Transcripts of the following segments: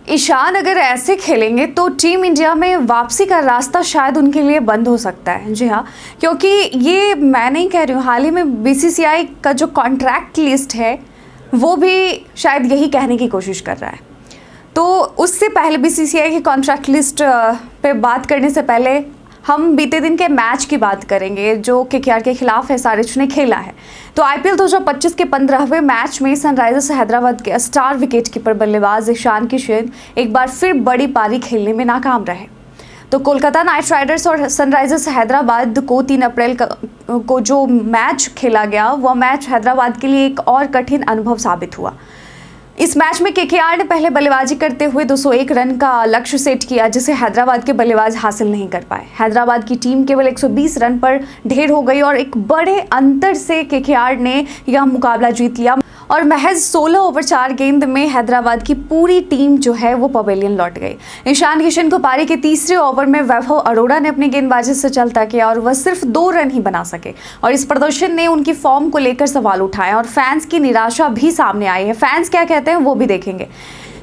ईशान अगर ऐसे खेलेंगे तो टीम इंडिया में वापसी का रास्ता शायद उनके लिए बंद हो सकता है। जी हाँ, क्योंकि ये मैं नहीं कह रही हूँ, हाल ही में बीसीसीआई का जो कॉन्ट्रैक्ट लिस्ट है वो भी शायद यही कहने की कोशिश कर रहा है। तो उससे पहले बीसीसीआई की कॉन्ट्रैक्ट लिस्ट पे बात करने से पहले हम बीते दिन के मैच की बात करेंगे जो केकेआर के खिलाफ एसआरएच ने खेला है। तो आईपीएल 2025 के 15वें मैच में सनराइजर्स हैदराबाद के स्टार विकेटकीपर बल्लेबाज ईशान किशन एक बार फिर बड़ी पारी खेलने में नाकाम रहे। तो कोलकाता नाइट राइडर्स और सनराइजर्स हैदराबाद को 3 अप्रैल को जो मैच खेला गया वह मैच हैदराबाद के लिए एक और कठिन अनुभव साबित हुआ। इस मैच में केकेआर ने पहले बल्लेबाजी करते हुए 201 रन का लक्ष्य सेट किया, जिसे हैदराबाद के बल्लेबाज हासिल नहीं कर पाए। हैदराबाद की टीम केवल 120 रन पर ढेर हो गई और एक बड़े अंतर से केकेआर ने यह मुकाबला जीत लिया और महज 16 ओवर 4 गेंद में हैदराबाद की पूरी टीम जो है वो पवेलियन लौट गई। ईशान किशन को पारी के तीसरे ओवर में वैभव अरोड़ा ने अपनी गेंदबाजी से चलता किया और वह सिर्फ 2 रन ही बना सके और इस प्रदर्शन ने उनकी फॉर्म को लेकर सवाल उठाए और फैंस की निराशा भी सामने आई है। फैंस क्या कहते हैं वो भी देखेंगे।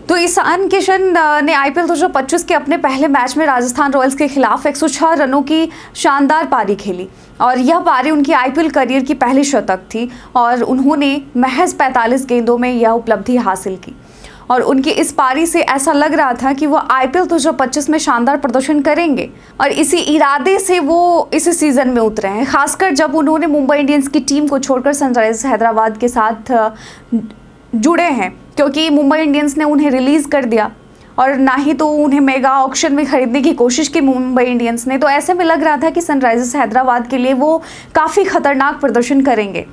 तो ईशान किशन ने आईपीएल 2025 के अपने पहले मैच में राजस्थान रॉयल्स के खिलाफ 106 रनों की शानदार पारी खेली और यह पारी उनकी आईपीएल करियर की पहली शतक थी और उन्होंने महज 45 गेंदों में यह उपलब्धि हासिल की और उनकी इस पारी से ऐसा लग रहा था कि वो आईपीएल 2025 में शानदार प्रदर्शन करेंगे और इसी इरादे से वो इस सीजन में उतरे हैं, खासकर जब उन्होंने मुंबई इंडियंस की टीम को छोड़कर सनराइजर्स हैदराबाद के साथ जुड़े हैं, क्योंकि मुंबई इंडियंस ने उन्हें रिलीज़ कर दिया और ना ही तो उन्हें मेगा ऑक्शन में खरीदने की कोशिश की मुंबई इंडियंस ने। तो ऐसे में लग रहा था कि सनराइजर्स हैदराबाद के लिए वो काफ़ी खतरनाक प्रदर्शन करेंगे।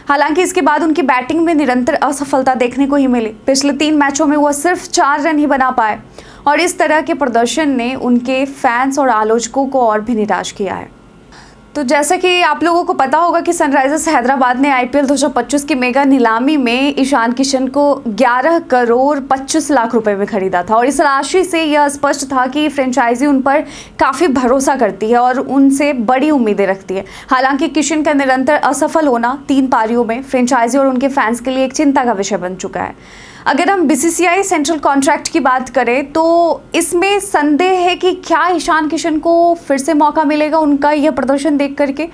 हालांकि इसके बाद उनकी बैटिंग में निरंतर असफलता देखने को ही मिली। पिछले 3 मैचों में वो सिर्फ 4 रन ही बना पाए और इस तरह के प्रदर्शन ने उनके फैंस और आलोचकों को और भी निराश किया है। तो जैसा कि आप लोगों को पता होगा कि सनराइजर्स हैदराबाद ने आईपीएल 2025 की मेगा नीलामी में ईशान किशन को 11 करोड़ 25 लाख रुपए में खरीदा था और इस राशि से यह स्पष्ट था कि फ्रेंचाइजी उन पर काफ़ी भरोसा करती है और उनसे बड़ी उम्मीदें रखती है। हालांकि किशन का निरंतर असफल होना 3 पारियों में फ्रेंचाइजी और उनके फैंस के लिए एक चिंता का विषय बन चुका है। अगर हम बीसीसीआई सेंट्रल कॉन्ट्रैक्ट की बात करें तो इसमें संदेह है कि क्या ईशान किशन को फिर से मौका मिलेगा उनका यह प्रदर्शन देख करके।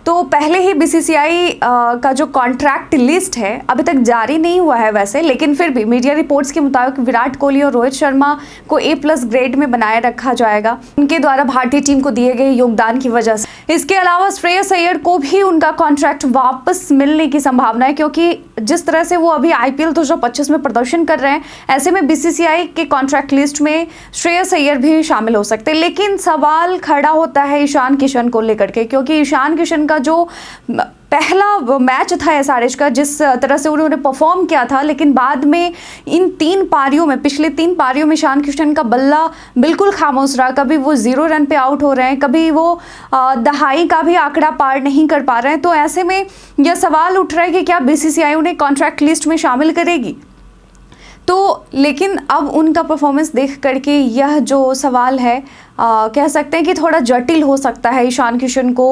तो पहले ही बीसीसीआई का जो कॉन्ट्रैक्ट लिस्ट है अभी तक जारी नहीं हुआ है वैसे, लेकिन फिर भी मीडिया रिपोर्ट्स के मुताबिक विराट कोहली और रोहित शर्मा को A+ ग्रेड में बनाए रखा जाएगा उनके द्वारा भारतीय टीम को दिए गए योगदान की वजह से। इसके अलावा श्रेयस अय्यर को भी उनका कॉन्ट्रैक्ट वापस मिलने की संभावना है, क्योंकि जिस तरह से वो अभी आईपीएल 2025 में प्रदर्शन कर रहे हैं, ऐसे में बीसीसीआई के कॉन्ट्रैक्ट लिस्ट में श्रेयस अय्यर भी शामिल हो सकते हैं। लेकिन सवाल खड़ा होता है ईशान किशन को लेकर के, क्योंकि ईशान किशन का जो पहला मैच था एसआरएच का, जिस तरह से उन्होंने परफॉर्म किया था, लेकिन बाद में इन 3 पारियों में, पिछले 3 पारियों में ईशान किशन का बल्ला बिल्कुल खामोश रहा। कभी वो 0 रन पे आउट हो रहे हैं, कभी वो दहाई का भी आंकड़ा पार नहीं कर पा रहे हैं। तो ऐसे में यह सवाल उठ रहा है कि क्या बीसीसीआई उन्हें कॉन्ट्रैक्ट लिस्ट में शामिल करेगी। तो लेकिन अब उनका परफॉर्मेंस देख करके यह जो सवाल है कह सकते हैं कि थोड़ा जटिल हो सकता है ईशान किशन को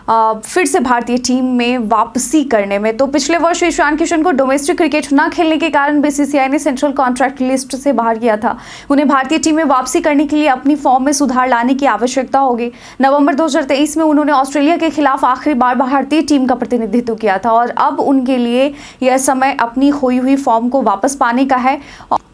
फिर से भारतीय टीम में वापसी करने में। तो पिछले वर्ष ईशान किशन को डोमेस्टिक क्रिकेट ना खेलने के कारण बीसीसीआई ने सेंट्रल कॉन्ट्रैक्ट लिस्ट से बाहर किया था। उन्हें भारतीय टीम में वापसी करने के लिए अपनी फॉर्म में सुधार लाने की आवश्यकता होगी। नवंबर 2023 में उन्होंने ऑस्ट्रेलिया के खिलाफ आखिरी बार भारतीय टीम का प्रतिनिधित्व किया था और अब उनके लिए यह समय अपनी खोई हुई फॉर्म को वापस पाने का है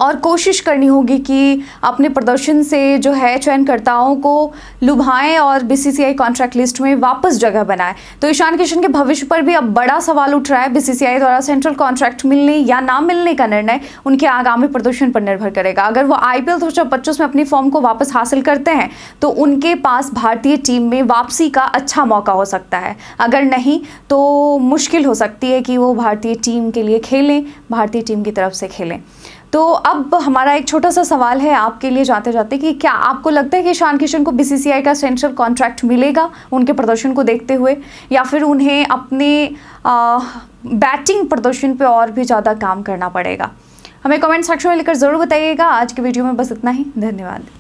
और कोशिश करनी होगी कि अपने प्रदर्शन से जो है चयनकर्ताओं को लुभाएं और बीसीसीआई कॉन्ट्रैक्ट लिस्ट में वापस जगह बनाएं। तो ईशान किशन के भविष्य पर भी अब बड़ा सवाल उठ रहा है। बीसीसीआई द्वारा सेंट्रल कॉन्ट्रैक्ट मिलने या ना मिलने का निर्णय उनके आगामी प्रदर्शन पर निर्भर करेगा। अगर वो आईपीएल 2025 में अपनी फॉर्म को वापस हासिल करते हैं तो उनके पास भारतीय टीम में वापसी का अच्छा मौका हो सकता है, अगर नहीं तो मुश्किल हो सकती है कि वो भारतीय टीम के लिए खेलें, भारतीय टीम की तरफ से खेलें। तो अब हमारा एक छोटा सा सवाल है आपके लिए जाते जाते कि क्या आपको लगता है कि ईशान किशन को बीसीसीआई का सेंट्रल कॉन्ट्रैक्ट मिलेगा उनके प्रदर्शन को देखते हुए, या फिर उन्हें अपने बैटिंग प्रदर्शन पे और भी ज़्यादा काम करना पड़ेगा। हमें कमेंट सेक्शन में लिखकर ज़रूर बताइएगा। आज की वीडियो में बस इतना ही। धन्यवाद।